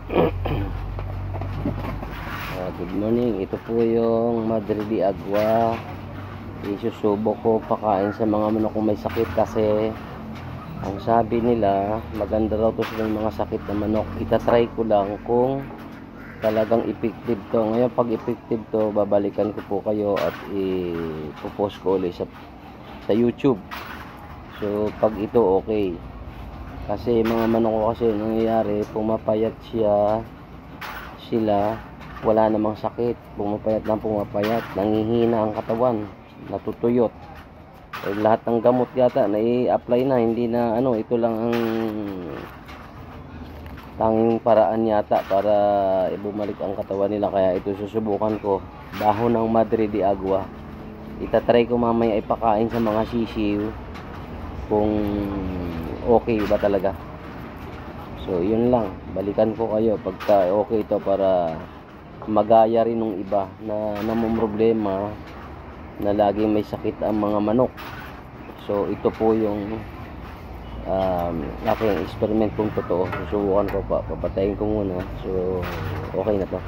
Good morning, ito po yung Madre de Agua. Isusubok ko pakain sa mga manok kung may sakit, kasi ang sabi nila maganda raw to sa mga sakit na manok. Itatry ko lang kung talagang effective to. Ngayon pag effective to, babalikan ko po kayo at ipopost ko ulit sa YouTube. So pag ito okay, kasi mga manok ko kasi nangyayari, pumapayat sila, wala namang sakit, pumapayat, nangihina ang katawan, natutuyot. Lahat ng gamot yata na i-apply na, hindi na ito lang ang tanging paraan yata para bumalik ang katawan nila. Kaya ito susubukan ko, dahon ng Madre de Agua. Itatry ko mamaya ipakain sa mga sisiw kung okay ba talaga. So yun lang, balikan ko kayo pagka okay ito, para magaya rin ng iba na namumroblema na laging may sakit ang mga manok. So ito po yung aking experiment kung totoo. Susubukan ko pa, papatayin ko muna. So okay na to.